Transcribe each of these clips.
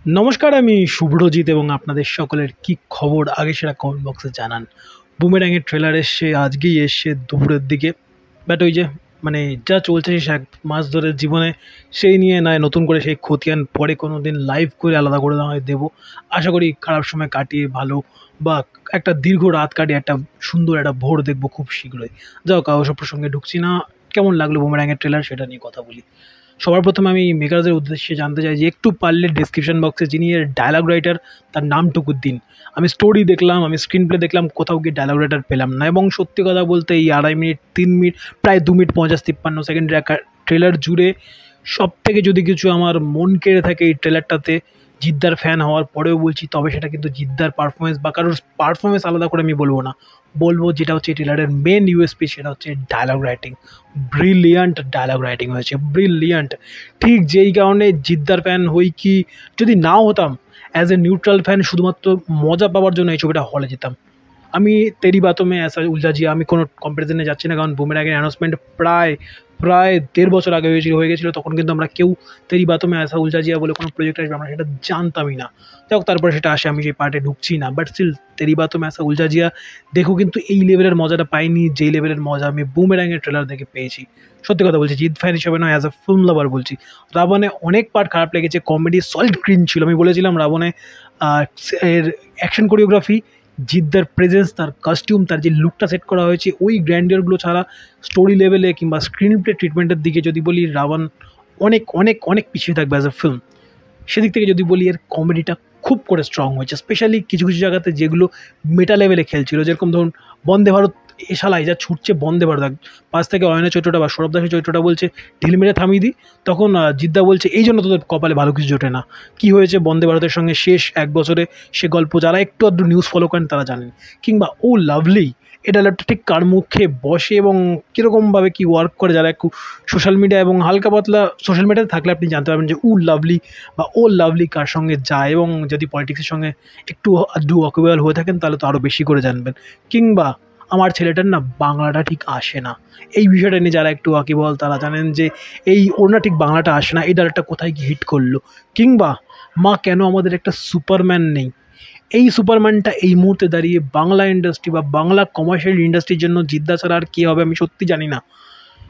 নমস্কার, আমি শুভ্রজিৎ এবং আপনাদের সকলের কি খবর আগে সেটা কমেন্ট বক্সে জানান। বুমেরাংয়ের ট্রেলার এসছে, আজকেই এসছে দুপুরের দিকে। বাট ওই যে মানে যা চলছে সেই 1 মাস ধরে জীবনে, সেই নিয়ে নয় নতুন করে সেই খতিয়ান পরে কোনো দিন লাইভ করে আলাদা করে না হয় দেবো। আশা করি খারাপ সময় কাটিয়ে ভালো বা একটা দীর্ঘ রাত কাটিয়ে একটা সুন্দর একটা ভোর দেখবো খুব শীঘ্রই। যাও কাউ ওসব প্রসঙ্গে ঢুকছি না। কেমন লাগলো বুমেরাংয়ের ট্রেলার সেটা নিয়ে কথা বলি। সবার প্রথমে আমি মেকারদের উদ্দেশ্যে জানতে চাই যে একটু পারলে ডেসক্রিপশন বক্সে যিনি এর ডায়লগ রাইটার তার নামটুকু দিন। আমি স্টোরি দেখলাম, আমি স্ক্রিন প্লে দেখলাম, কোথাও গিয়ে ডায়লগ রাইটার পেলাম না। এবং সত্যি কথা বলতে এই 2.5 মিনিট 3 মিনিট প্রায় 2 মিনিট 50-53 সেকেন্ডের একটা ট্রেলার জুড়ে সব থেকে যদি কিছু আমার মন কেড়ে থাকে এই ট্রেলারটাতে, জিদ্দার ফ্যান হওয়ার পরেও বলছি, তবে সেটা কিন্তু জিদ্দার পারফরমেন্স বা কারোর পারফরমেন্স আলাদা করে আমি বলবো না। বলবো যেটা হচ্ছে ট্রেলারের মেন ইউএসপি, সেটা হচ্ছে dialogue writing. Brilliant dialogue writing হয়েছে, ব্রিলিয়ান্ট। ঠিক যেই কারণে জিদ্দার ফ্যান হই কি যদি নাও হতাম, অ্যাজ এ নিউট্রাল ফ্যান শুধুমাত্র মজা পাওয়ার জন্য এই ছবিটা হলে যেতাম। আমি তেরি বাতোं में ऐसा उलझा जिया আমি কোনো কম্পারিজনে যাচ্ছি না, কারণ বুমেরাংয়ের অ্যানাউন্সমেন্ট প্রায় প্রায় 1.5 বছর আগে হয়ে গেছিলো। তখন কিন্তু আমরা কেউ তেরি বাতোं में ऐसा उलझा जिया বলে কোনো প্রজেক্ট আসবে আমরা সেটা জানতামই না। যাই হোক, তারপরে সেটা আসে, আমি সেই পার্টে ঢুকছি না। বাট স্টিল তেরি বাতোं में ऐसा उलझा जिया দেখো কিন্তু এই লেভেলের মজাটা পাইনি যেই লেভেলের মজা আমি বুমেরাংয়ের ট্রেলার দেখে পেয়েছি। সত্যি কথা বলছি, জিৎ ফ্যান হিসেবে নয়, অ্যাজ আ ফিল্ম লাভার বলছি। রাবণে অনেক পার্ট খারাপ লেগেছে, কমেডি সলিড ক্রিন ছিল। আমি বলেছিলাম রাবণে এর অ্যাকশন কোরিওগ্রাফি, জিদ্দার প্রেজেন্স, তার কস্টিউম, তার যে লুকটা সেট করা হয়েছে, ওই গ্র্যান্ডিয়রগুলো ছাড়া স্টোরি লেভেলে কিংবা স্ক্রিন প্লে ট্রিটমেন্টের দিকে যদি বলি, রাবণ অনেক অনেক অনেক পিছিয়ে থাকবে অ্যাজ এ ফিল্ম। সেদিক থেকে যদি বলি, এর কমেডিটা খুব করে স্ট্রং হয়েছে, স্পেশালি কিছু কিছু জায়গাতে যেগুলো মেটা লেভেলে খেলছিল। যেরকম ধরুন বন্দে ভারত, এ শালায় যা ছুটছে বন্দে ভারত, পাশ থেকে অয়নের চরিত্রটা বা সৌরভ দাসের চরিত্রটা বলছে ঢিল মেরে থামিয়ে দিই, তখন জিদ্দা বলছে এই জন্য তোদের কপালে ভালো কিছু জোটে না। কি হয়েছে বন্দে ভারতের সঙ্গে শেষ 1 বছরে, সে গল্প যারা একটু আধটু নিউজ ফলো করেন তারা জানেন। কিংবা ও লাভলি, এটা একটা ঠিক কার মুখে বসে এবং কীরকমভাবে কি ওয়ার্ক করে, যারা একটু সোশ্যাল মিডিয়া এবং হালকা পাতলা সোশ্যাল মিডিয়াতে থাকলে আপনি জানতে পারবেন যে ও লাভলি বা ও লাভলি কার সঙ্গে যায়। এবং যদি পলিটিক্সের সঙ্গে একটু আধটু ওয়াকিবহাল হয়ে থাকেন তাহলে তো আরও বেশি করে জানবেন। কিংবা আমার ছেলেটার না বাংলাটা ঠিক আসে না, এই বিষয়টা নিয়ে যারা একটু ওয়াকিবহাল তারা জানেন যে এই ওর না ঠিক বাংলাটা আসে না, এই ডায়লগটা কোথায় গিয়ে হিট করলো। কিংবা মা কেন আমাদের একটা সুপারম্যান নেই, এই সুপারম্যানটা এই মুহূর্তে দাঁড়িয়ে বাংলা ইন্ডাস্ট্রি বা বাংলা কমার্শিয়াল ইন্ডাস্ট্রির জন্য জিদ্দা ছাড়া আর কে হবে আমি সত্যি জানি না।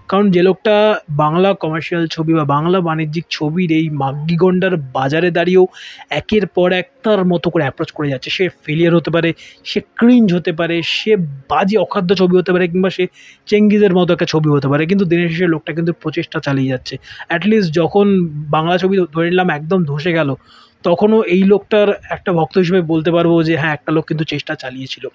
কারণ যে লোকটা বাংলা কমার্শিয়াল ছবি বা বাংলা বাণিজ্যিক ছবির এই মাগ্গিগন্ডার বাজারে দাঁড়িয়েও একের পর এক তার মতো করে অ্যাপ্রোচ করে যাচ্ছে, সে ফেলিয়ার হতে পারে, সে ক্রিঞ্জ হতে পারে, সে বাজে অখাদ্য ছবি হতে পারে, কিংবা সে চেঙ্গিজের মতো একটা ছবি হতে পারে, কিন্তু দিনের শেষে লোকটা কিন্তু প্রচেষ্টা চালিয়ে যাচ্ছে। অ্যাটলিস্ট যখন বাংলা ছবি ধরে নিলাম একদম ধসে গেল, তখনও এই লোকটার একটা ভক্ত হিসেবে বলতে পারবো যে হ্যাঁ, একটা লোক কিন্তু চেষ্টা চালিয়েছিল।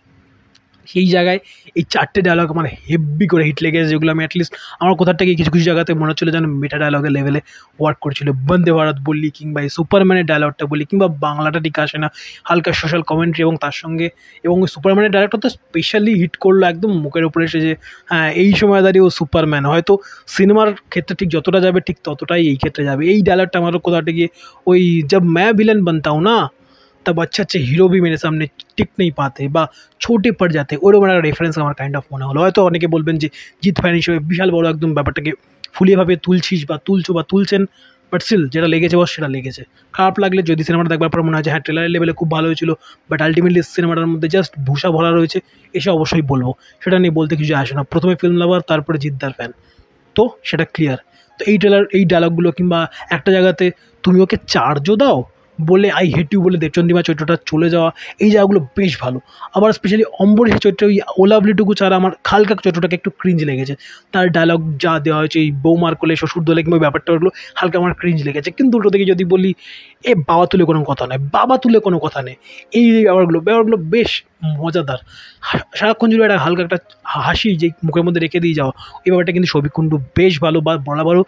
সেই জায়গায় এই 4টে ডায়লগ আমার হেব্বি করে হিট লেগেছে, যেগুলো আমি অ্যাটলিস্ট আমার কোথার থেকে কিছু কিছু জায়গাতে মনে হচ্ছিলো যেন মেটা ডায়লগের লেভেলে ওয়ার্ক করছিল। বন্দে ভারত বললি, কিংবা এই সুপারম্যানের ডায়লগটা বলি, কিংবা বাংলাটা ঠিক আসে না, হালকা সোশ্যাল কমেন্ট্রি এবং তার সঙ্গে এবং ওই সুপারম্যানের ডায়লগটা তো স্পেশালি হিট করলো একদম মুখের উপরে এসে যে হ্যাঁ, এই সময় দাঁড়িয়ে ও সুপারম্যান। হয়তো সিনেমার ক্ষেত্রে ঠিক যতটা যাবে ঠিক ততটাই এই ক্ষেত্রে যাবে। এই ডায়লগটা আমারও কোথাটা গিয়ে ওই জব मैं विलन बनता हूँ ना तब अच्छे अच्छे हीरो भी मेरे सामने टिक नहीं पाते বা ছোটে পড় যাতে, ওরকম একটা রেফারেন্স আমার কাইন্ড অফ মনে হলো। হয়তো অনেকে বলবেন যে জিৎ ফ্যান হিসেবে বিশাল বড় একদম ব্যাপারটাকে ফুলিয়ে ভাবে তুলছিস বা তুলছো বা তুলছেন, বাট স্টিল যেটা লেগেছে বস সেটা লেগেছে। খারাপ লাগলে যদি সিনেমাটা দেখবার পর মনে হয় যে হ্যাঁ ট্রেলারের লেভেলে খুব ভালো হয়েছিল, বাট আলটিমেটলি সিনেমাটার মধ্যে জাস্ট ভূষা ভরা রয়েছে, এসে অবশ্যই বলবো। সেটা নিয়ে বলতে কিছু আসে না, প্রথমে ফিল্ম লাভার তারপরে জিদ্দার ফ্যান, তো সেটা ক্লিয়ার। তো এই ট্রেলার এই ডায়লগগুলো, কিংবা একটা জায়গাতে তুমি ওকে চার্জও দাও বলে আই হেট ইউ বলে দেবচন্দ্রিমা চরিত্রটা চলে যাওয়া, এই জায়গাগুলো বেশ ভালো। আবার স্পেশালি অম্বরীশের চরিত্রে ওই ওলাভলিটুকু ছাড়া আমার হালকা চরিত্রটাকে একটু ক্রিঞ্জ লেগেছে। তার ডায়লগ যা দেওয়া হয়েছে, এই বৌমার কোলে শ্বশুর দোলে কিংবা ব্যাপারটা হলো হালকা আমার ক্রিঞ্জ লেগেছে। কিন্তু উল্টো থেকে যদি বলি, এ বাবা তুলে কোনো কথা নেই, বাবা তুলে কোনো কথা নেই, এই যে ব্যাপারগুলো বেশ মজাদার। সারাক্ষণ জুড়ে একটা হালকা একটা হাসি যে মুখের মধ্যে রেখে দিয়ে যাওয়া, এই ব্যাপারটা কিন্তু ছবিকুণ্ডু বেশ ভালো। বা বরাবরও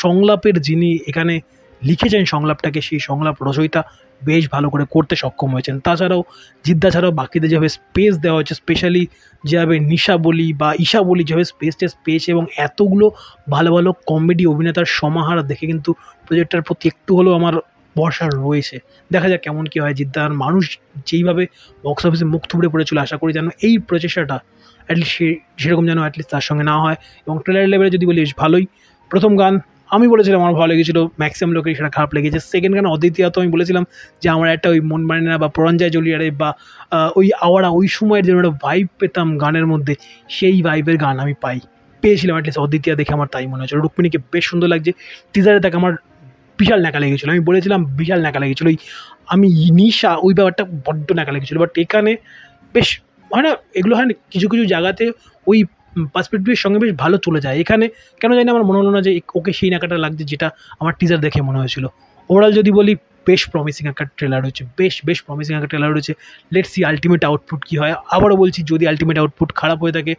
সংলাপের যিনি এখানে লিখেছেন সংলাপটাকে, সেই সংলাপ রচয়িতা বেশ ভালো করে করতে সক্ষম হয়েছেন। তাছাড়াও জিদ্দা ছাড়াও বাকিদের যেভাবে স্পেস দেওয়া হয়েছে, স্পেশালি যেভাবে নিশা বলি বা ঈশা বলি যেভাবে স্পেস টেস পেয়েছে, এবং এতগুলো ভালো ভালো কমেডি অভিনেতার সমাহার দেখে কিন্তু প্রজেক্টটার প্রতি একটু হলেও আমার ভরসা রয়েছে। দেখা যাক কেমন কী হয়। জিদ্দার মানুষ যেইভাবে বক্স অফিসে মুখ থুবড়ে পড়েছিল, আশা করি যেন এই প্রচেষ্টাটা অ্যাটলিস্ট সেরকম যেন অ্যাটলিস্ট তার সঙ্গে না হয়। এবং ট্রেলার লেভেলে যদি বলি বেশ ভালোই। প্রথম গান আমি বলেছিলাম আমার ভালো লেগেছিলো, ম্যাক্সিমাম লোকেরই সেটা খারাপ লেগেছে। সেকেন্ড গান অদ্বিতীয়া, তো আমি বলেছিলাম যে আমার একটা ওই মন মানে না বা পরঞ্জয় জলিয়ারে বা ওই আওয়ারা ওই সময়ের যেন একটা ভাইব পেতাম গানের মধ্যে, সেই ভাইবের গান আমি পেয়েছিলাম অ্যাটলিস্ট অদ্বিতীয়া দেখে। আমার তাই মনে হচ্ছিল। রুক্মিণীকে বেশ সুন্দর লাগছে। টিজারে তাকে আমার বিশাল ন্যাকা লেগেছিলো, আমি বলেছিলাম বিশাল ন্যাকা লেগেছিলো। ওই আমি নিশা ওই ব্যাপারটা বড্ড ন্যাকা লেগেছিলো। বাট এখানে বেশ হয় না, এগুলো হয় না কিছু কিছু জায়গাতে ওই পার্সপেক্টিভের সঙ্গে বেশ ভালো চলে যায়। এখানে কেন জানি না আমার মনে হলো না যে ওকে সেই ন্যাকাটা লাগছে যেটা আমার টিজার দেখে মনে হয়েছিল। ওভারঅল যদি বলি, বেশ প্রমিসিং একটা ট্রেলার হয়েছে, বেশ প্রমিসিং একটা ট্রেলার হয়েছে। লেটস সি আল্টিমেট আউটপুট কী হয়। আবারও বলছি, যদি আল্টিমেট আউটপুট খারাপ হয়ে থাকে,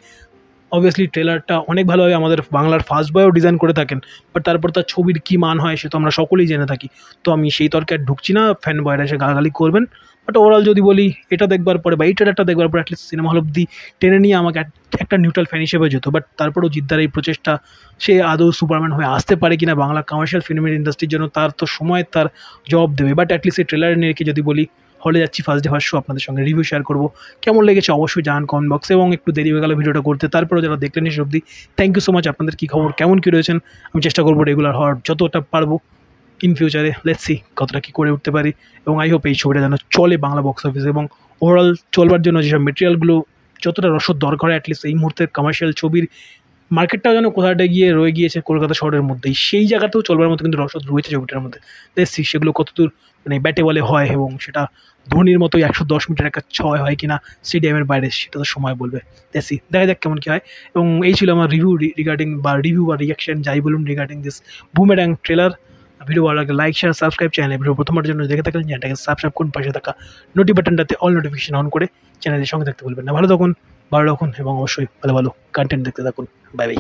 অবভিয়াসলি ট্রেলারটা অনেক ভালোভাবে আমাদের বাংলার ফার্স্ট বয়ও ডিজাইন করে থাকেন, বাট তারপর তার ছবির কী মান হয় সে তো আমরা সকলেই জেনে থাকি। তো আমি সেই তর্কে আর ঢুকছি না, ফ্যান বয়রা এসে গালাগালি করবেন। বাট ওভারঅল যদি বলি, এটা দেখবার পরে বা এই ট্রেলারটা দেখবার পরে অ্যাটলিস্ট সিনেমা হল অব্দি টেনে নিয়ে আমাকে একটা নিউট্রাল ফ্যান হিসেবে যেত। বাট তারপরেও জিদ্দার এই প্রচেষ্টা, সে আদৌ সুপারম্যান হয়ে আসতে পারে কিনা বাংলা কমার্শিয়াল ফিল্মের ইন্ডাস্ট্রির জন্য, তার তো সময় তার জবাব দেবে। বাট অ্যাটলিস্ট এই ট্রেলার নিয়ে রেখে যদি বলি, হলে যাচ্ছি ফার্স্ট ডে ফার্স্ট শো, আপনাদের সঙ্গে রিভিউ শেয়ার করবো। কেমন লেগেছে অবশ্যই জানান কমেন্ট বক্সে। এবং একটু দেরি হয়ে গেল ভিডিওটা করতে, তারপরেও যারা দেখলেন এসে অবধি, থ্যাংক ইউ সো মাচ। আপনাদের কী খবর, কেমন কী রয়েছেন? আমি চেষ্টা করবো রেগুলার হওয়ার যতটা পারবো ইন ফিউচারে। লেটস সি কতটা কী করে উঠতে পারি। এবং আই হোপ এই ছবিটা যেন চলে বাংলা বক্স অফিসে, এবং ওভারঅল চলবার জন্য যেসব মেটেরিয়ালগুলো যতটা রসদ দরকার হয় অ্যাটলিস্ট এই মুহূর্তের কমার্শিয়াল ছবির মার্কেটটাও যেন কোথাটা গিয়ে রয়ে গিয়েছে কলকাতা শহরের মধ্যেই, সেই জায়গাতেও চলবার মতো কিন্তু রসদ রয়েছে ছবিটার মধ্যে। দেখছি সেগুলো কতদূর মানে ব্যাটে বলে হয়, এবং সেটা ধোনির মতোই 110 মিটার একটা ছয় হয় কিনা স্টেডিয়ামের বাইরে, সেটা তো সময় বলবে। দেখছি, দেখা যাক কেমন কী হয়। এবং এই ছিল আমার রিভিউ রিগার্ডিং বা রিয়াকশন যাই বলুন regarding this boomerang trailer. Video ভালো লাগলে লাইক শেয়ার সাবস্ক্রাইব, চ্যানেলে ভিডিও প্রথমবার জন্য দেখে থাকলেন চ্যানেলটাকে সাবস্ক্রাইব করুন, পাশে থাকা নোটি বাটনটাতে অল নোটিফিকেশন অন করে চ্যানেলের সঙ্গে থাকতে বলবেন না। ভালো থাকুন, ভালো রাখুন, এবং অবশ্যই ভালো ভালো কন্টেন্ট দেখতে থাকুন। Bye bye.